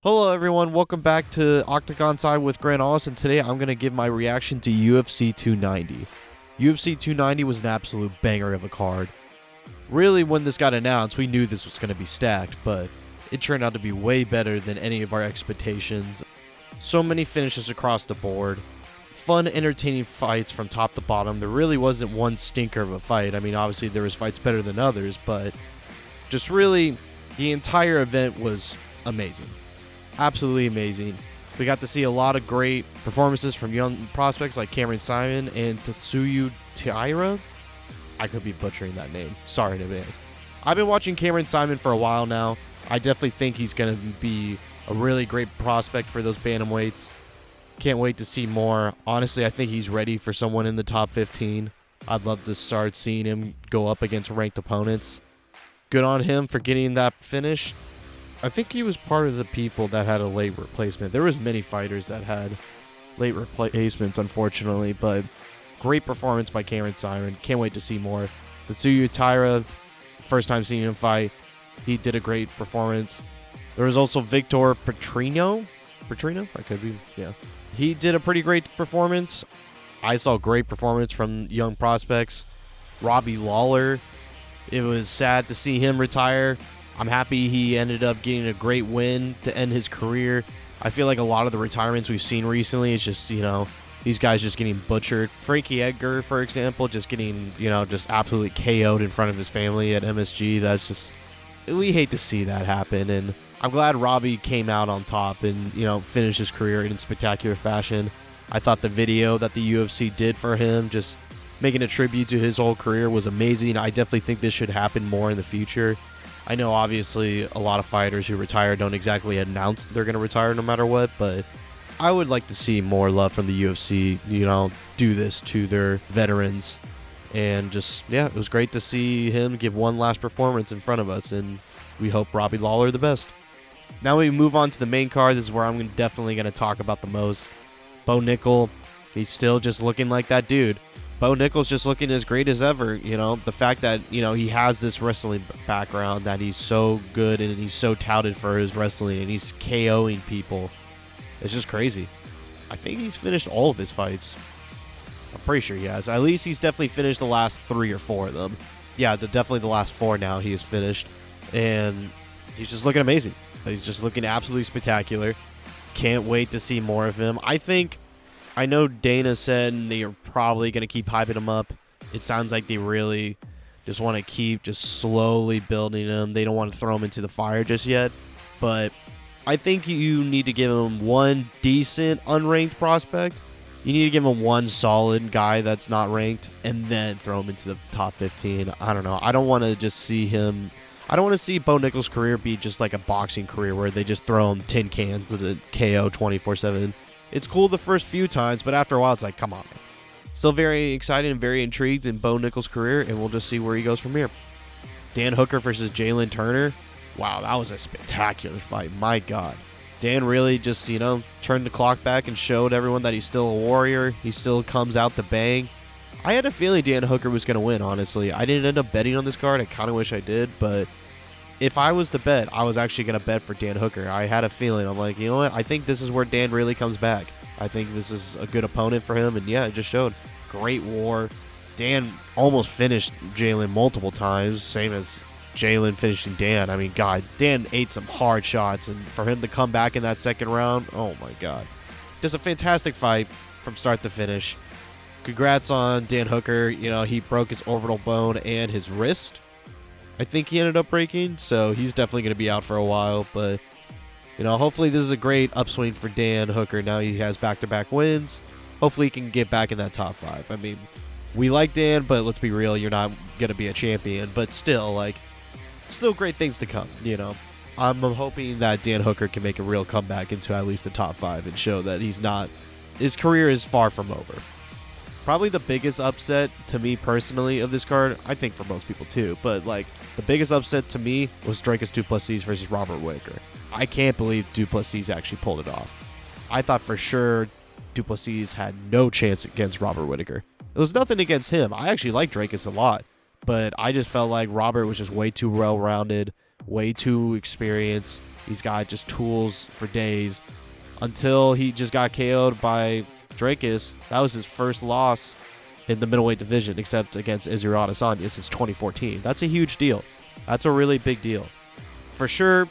Hello everyone, welcome back to Octagon Side with Grant Ahles, and today I'm going to give my reaction to UFC 290. UFC 290 was an absolute banger of a card. Really, when this got announced, we knew this was going to be stacked, but it turned out to be way better than any of our expectations. So many finishes across the board, fun, entertaining fights from top to bottom. There really wasn't one stinker of a fight. I mean, obviously there was fights better than others, but just really, the entire event was amazing. Absolutely amazing. We got to see a lot of great performances from young prospects like Cameron Simon and Tetsuya Taira. I could be butchering that name. Sorry in advance. I've been watching Cameron Simon for a while now. I definitely think he's going to be a really great prospect for those bantamweights. Can't wait to see more. Honestly, I think he's ready for someone in the top 15. I'd love to start seeing him go up against ranked opponents. Good on him for getting that finish. I think he was part of the people that had a late replacement. There was many fighters that had late replacements, unfortunately, but great performance by Cameron Simon. Can't wait to see more. Tetsuya Taira, first time seeing him fight, he did a great performance. There was also Victor Petrino. I could be, yeah. He did a pretty great performance. I saw great performance from young prospects. Robbie Lawler, it was sad to see him retire. I'm happy he ended up getting a great win to end his career. I feel like a lot of the retirements we've seen recently is just, these guys just getting butchered. Frankie Edgar, for example, just getting, just absolutely KO'd in front of his family at MSG. That's just, we hate to see that happen. And I'm glad Robbie came out on top and, finished his career in spectacular fashion. I thought the video that the UFC did for him, just making a tribute to his whole career, was amazing. I definitely think this should happen more in the future. I know obviously a lot of fighters who retire don't exactly announce they're going to retire no matter what, but I would like to see more love from the UFC, do this to their veterans. And just, yeah, it was great to see him give one last performance in front of us, and we hope Robbie Lawler the best. Now we move on to the main card. This is where I'm definitely going to talk about the most. Bo Nickal, he's still just looking like that dude. Bo Nickal's just looking as great as ever. The fact that, he has this wrestling background, that he's so good and he's so touted for his wrestling and he's KOing people. It's just crazy. I think he's finished all of his fights. I'm pretty sure he has. At least he's definitely finished the last 3 or 4 of them. Yeah, definitely the last 4 now he has finished. And he's just looking amazing. He's just looking absolutely spectacular. Can't wait to see more of him. I know Dana said they are probably going to keep hyping him up. It sounds like they really just want to keep just slowly building him. They don't want to throw him into the fire just yet. But I think you need to give him one decent unranked prospect. You need to give him one solid guy that's not ranked and then throw him into the top 15. I don't know. I don't want to just see him. I don't want to see Bo Nickal's career be just like a boxing career where they just throw him tin cans at a KO 24/7. It's cool the first few times, but after a while, it's like, come on, man. Still very excited and very intrigued in Bo Nickal's career, and we'll just see where he goes from here. Dan Hooker versus Jalen Turner. Wow, that was a spectacular fight. My God. Dan really just, turned the clock back and showed everyone that he's still a warrior. He still comes out to bang. I had a feeling Dan Hooker was going to win, honestly. I didn't end up betting on this card. I kind of wish I did, but if I was to bet, I was actually going to bet for Dan Hooker. I had a feeling. I'm like, you know what? I think this is where Dan really comes back. I think this is a good opponent for him. And yeah, it just showed. Great war. Dan almost finished Jalen multiple times, same as Jalen finishing Dan. I mean, God, Dan ate some hard shots. And for him to come back in that second round, oh my God. Just a fantastic fight from start to finish. Congrats on Dan Hooker. He broke his orbital bone and his wrist. I think he ended up breaking, so he's definitely going to be out for a while. But, hopefully this is a great upswing for Dan Hooker. Now he has back-to-back wins. Hopefully he can get back in that top 5. I mean, we like Dan, but let's be real, you're not going to be a champion. But still, still great things to come, I'm hoping that Dan Hooker can make a real comeback into at least the top 5 and show that his career is far from over. Probably the biggest upset to me personally of this card, I think for most people too, but the biggest upset to me was Dricus Du Plessis versus Robert Whittaker. I can't believe Du Plessis actually pulled it off. I thought for sure Du Plessis had no chance against Robert Whittaker. It was nothing against him. I actually like Dricus a lot, but I just felt like Robert was just way too well-rounded, way too experienced. He's got just tools for days until he just got KO'd by Dracus. That was his first loss in the middleweight division, except against Israel Adesanya since 2014. That's a huge deal. That's a really big deal. For sure,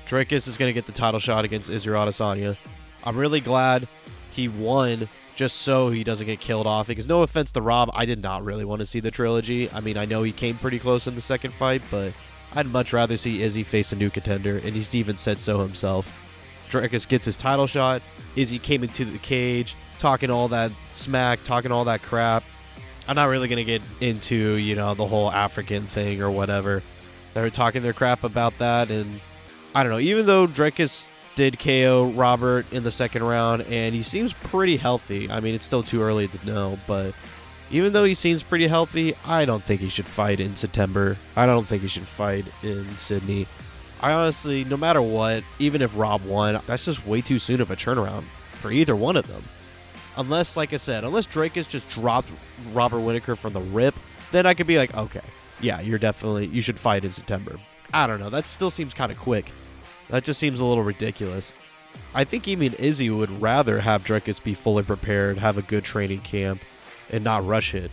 Dracus is going to get the title shot against Israel Adesanya. I'm really glad he won just so he doesn't get killed off. Because no offense to Rob, I did not really want to see the trilogy. I mean, I know he came pretty close in the second fight, but I'd much rather see Izzy face a new contender, and he's even said so himself. Dracus gets his title shot. Izzy came into the cage, talking all that smack, talking all that crap. I'm not really going to get into, the whole African thing or whatever. They were talking their crap about that, and I don't know. Even though Dracus did KO Robert in the second round, and he seems pretty healthy. I mean, it's still too early to know, but even though he seems pretty healthy, I don't think he should fight in September. I don't think he should fight in Sydney. I honestly, no matter what, even if Rob won, that's just way too soon of a turnaround for either one of them. Unless, like I said, unless Dracus just dropped Robert Whittaker from the rip, then I could be like, okay, yeah, you should fight in September. I don't know. That still seems kind of quick. That just seems a little ridiculous. I think even Izzy would rather have Dracus be fully prepared, have a good training camp, and not rush it.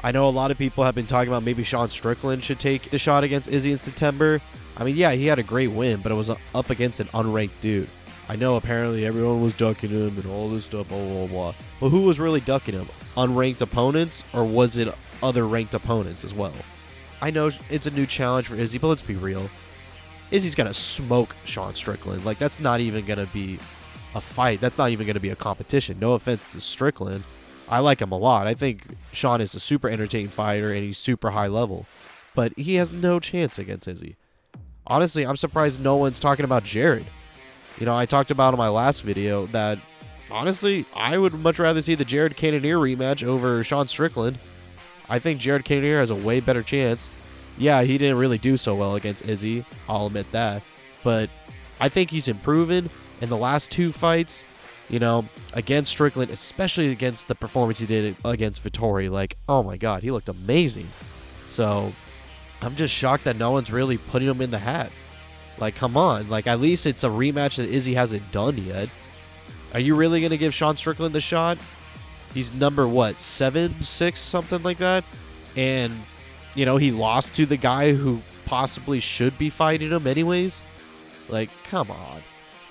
I know a lot of people have been talking about maybe Sean Strickland should take the shot against Izzy in September. I mean, yeah, he had a great win, but it was up against an unranked dude. I know apparently everyone was ducking him and all this stuff, blah, blah, blah. But who was really ducking him? Unranked opponents, or was it other ranked opponents as well? I know it's a new challenge for Izzy, but let's be real. Izzy's going to smoke Sean Strickland. Like, that's not even going to be a fight. That's not even going to be a competition. No offense to Strickland. I like him a lot. I think Sean is a super entertaining fighter, and he's super high level. But he has no chance against Izzy. Honestly, I'm surprised no one's talking about Jared. I talked about in my last video that, honestly, I would much rather see the Jared Cannonier rematch over Sean Strickland. I think Jared Cannonier has a way better chance. Yeah, he didn't really do so well against Izzy. I'll admit that. But I think he's improving in the last two fights, against Strickland, especially against the performance he did against Vettori. Like, oh my God, he looked amazing. So I'm just shocked that no one's really putting him in the hat. Like, come on. Like, at least it's a rematch that Izzy hasn't done yet. Are you really going to give Sean Strickland the shot? He's number, 7, 6, something like that? And, he lost to the guy who possibly should be fighting him anyways? Like, come on.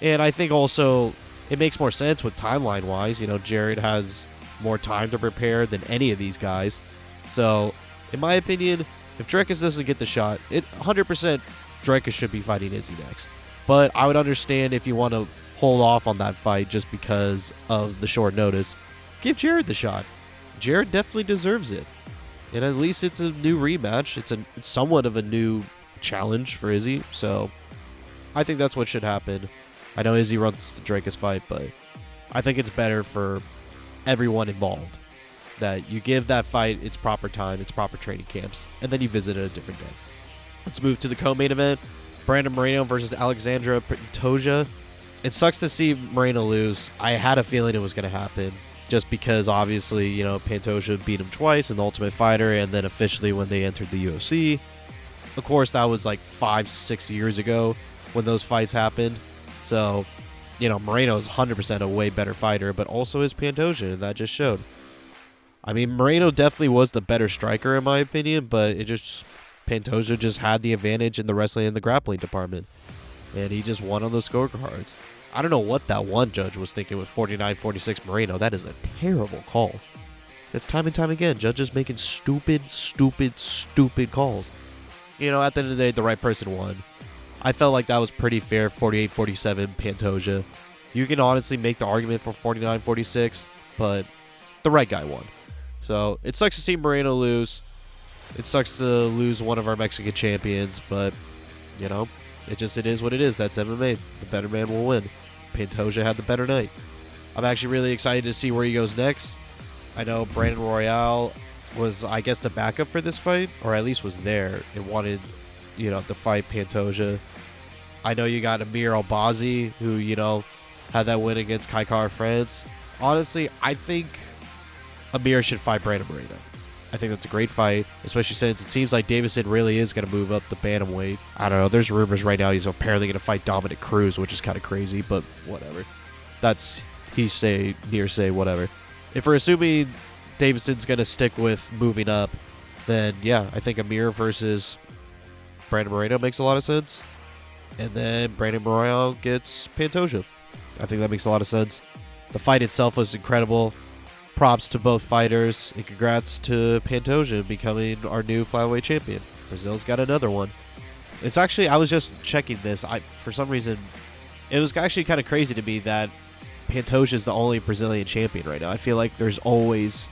And I think also it makes more sense with timeline-wise. Jared has more time to prepare than any of these guys. So, in my opinion, if Dracus doesn't get the shot, 100% Dracus should be fighting Izzy next. But I would understand if you want to hold off on that fight just because of the short notice. Give Jared the shot. Jared definitely deserves it. And at least it's a new rematch. It's somewhat of a new challenge for Izzy. So I think that's what should happen. I know Izzy runs the Dracus fight, but I think it's better for everyone involved that you give that fight its proper time, its proper training camps, and then you visit it a different day. Let's move to the co-main event. Brandon Moreno versus Alexandra Pantoja. It sucks to see Moreno lose. I had a feeling it was going to happen just because, obviously, Pantoja beat him twice in the Ultimate Fighter and then officially when they entered the UFC. Of course, that was like 5-6 years ago when those fights happened. So, Moreno is 100% a way better fighter, but also is Pantoja, and that just showed. I mean, Moreno definitely was the better striker in my opinion, but Pantoja just had the advantage in the wrestling and the grappling department. And he just won on those scorecards. I don't know what that one judge was thinking with 49-46 Moreno. That is a terrible call. It's time and time again. Judges making stupid calls. At the end of the day, the right person won. I felt like that was pretty fair, 48-47 Pantoja. You can honestly make the argument for 49-46, but the right guy won. So it sucks to see Moreno lose. It sucks to lose one of our Mexican champions, but, it is what it is. That's MMA. The better man will win. Pantoja had the better night. I'm actually really excited to see where he goes next. I know Brandon Royale was, I guess, the backup for this fight, or at least was there and wanted, to fight Pantoja. I know you got Amir Albazi, who, had that win against Kai Kara France. Honestly, I think Amir should fight Brandon Moreno. I think that's a great fight, especially since it seems like Davison really is going to move up the bantamweight. I don't know. There's rumors right now he's apparently going to fight Dominic Cruz, which is kind of crazy, but whatever. That's hearsay, whatever. If we're assuming Davison's going to stick with moving up, then yeah, I think Amir versus Brandon Moreno makes a lot of sense. And then Brandon Moreno gets Pantoja. I think that makes a lot of sense. The fight itself was incredible. Props to both fighters, and congrats to Pantoja becoming our new flyweight champion. Brazil's got another one. It's actually, I was just checking this. For some reason, it was actually kind of crazy to me that Pantoja is the only Brazilian champion right now. I feel like there's always,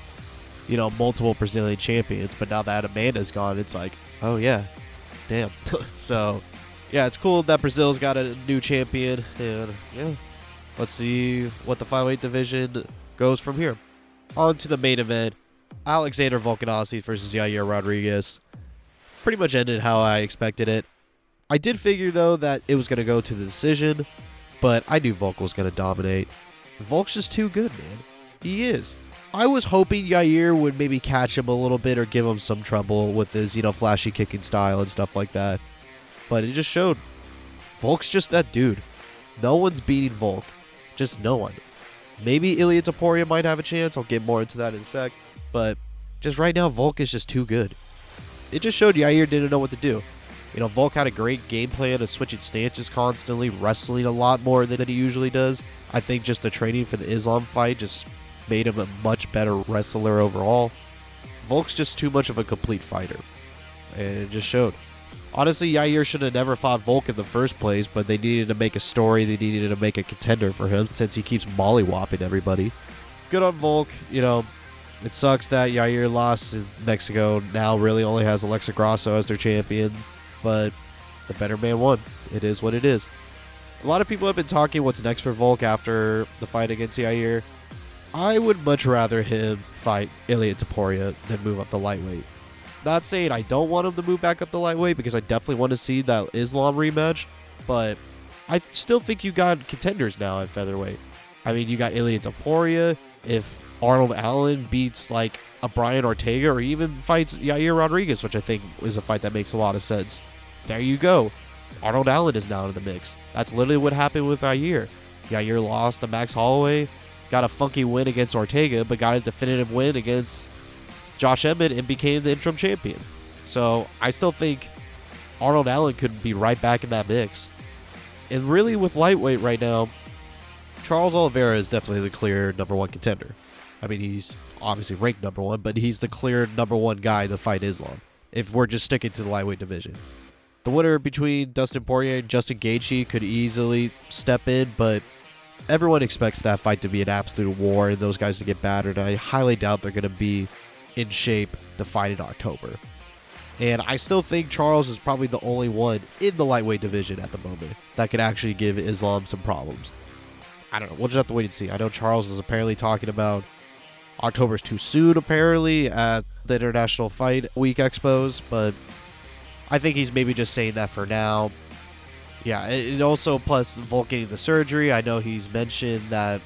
multiple Brazilian champions, but now that Amanda's gone, it's like, oh yeah, damn. So, yeah, it's cool that Brazil's got a new champion, and yeah, let's see what the flyweight division goes from here. On to the main event, Alexander Volkanovski versus Yair Rodriguez. Pretty much ended how I expected it. I did figure, though, that it was going to go to the decision, but I knew Volk was going to dominate. Volk's just too good, man. He is. I was hoping Yair would maybe catch him a little bit or give him some trouble with his, flashy kicking style and stuff like that. But it just showed. Volk's just that dude. No one's beating Volk. Just no one. Maybe Ilia Topuria might have a chance. I'll get more into that in a sec. But just right now, Volk is just too good. It just showed Yair didn't know what to do. Volk had a great game plan of switching stances constantly, wrestling a lot more than he usually does. I think just the training for the Islam fight just made him a much better wrestler overall. Volk's just too much of a complete fighter. And it just showed. Honestly, Yair should have never fought Volk in the first place, but they needed to make a story. They needed to make a contender for him since he keeps mollywhopping everybody. Good on Volk. It sucks that Yair lost in Mexico. Now really only has Alexa Grasso as their champion, but the better man won. It is what it is. A lot of people have been talking what's next for Volk after the fight against Yair. I would much rather him fight Ilia Topuria than move up the lightweight. Not saying I don't want him to move back up the lightweight, because I definitely want to see that Islam rematch, but I still think you got contenders now at featherweight. I mean, you got Ilia Topuria. If Arnold Allen beats like a Brian Ortega, or even fights Yair Rodriguez, which I think is a fight that makes a lot of sense, there you go. Arnold Allen is now in the mix. That's literally what happened with Yair. Yair lost to Max Holloway, got a funky win against Ortega, but got a definitive win against Josh Emmett and became the interim champion. So I still think Arnold Allen could be right back in that mix. And really with lightweight right now, Charles Oliveira is definitely the clear number one contender. I mean, he's obviously ranked number one, but he's the clear number one guy to fight Islam, if we're just sticking to the lightweight division. The winner between Dustin Poirier and Justin Gaethje could easily step in, but everyone expects that fight to be an absolute war and those guys to get battered. I highly doubt they're going to be in shape to fight in October. And I still think Charles is probably the only one in the lightweight division at the moment that could actually give Islam some problems. I don't know. We'll just have to wait and see. I know Charles is apparently talking about October's too soon, apparently, at the International Fight Week Expos, but I think he's maybe just saying that for now. Yeah, and also, plus Volk getting the surgery, I know he's mentioned that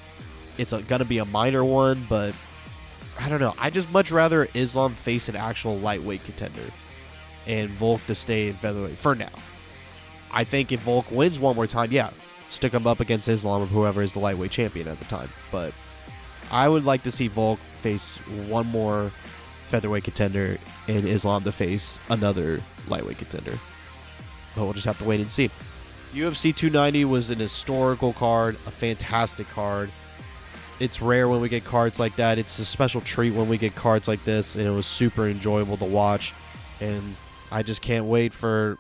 it's going to be a minor one, but I don't know. I just much rather Islam face an actual lightweight contender and Volk to stay in featherweight for now. I think if Volk wins one more time, yeah, stick him up against Islam or whoever is the lightweight champion at the time. But I would like to see Volk face one more featherweight contender and Islam to face another lightweight contender. But we'll just have to wait and see. UFC 290 was an historical card, a fantastic card. It's rare when we get cards like that. It's a special treat when we get cards like this, and it was super enjoyable to watch. And I just can't wait for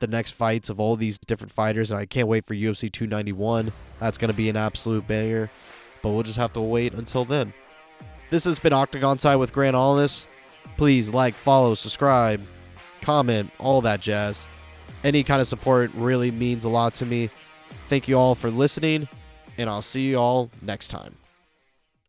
the next fights of all these different fighters, and I can't wait for UFC 291. That's going to be an absolute banger, but we'll just have to wait until then. This has been Octagon Side with Grant Ahles. Please like, follow, subscribe, comment, all that jazz. Any kind of support really means a lot to me. Thank you all for listening, and I'll see you all next time.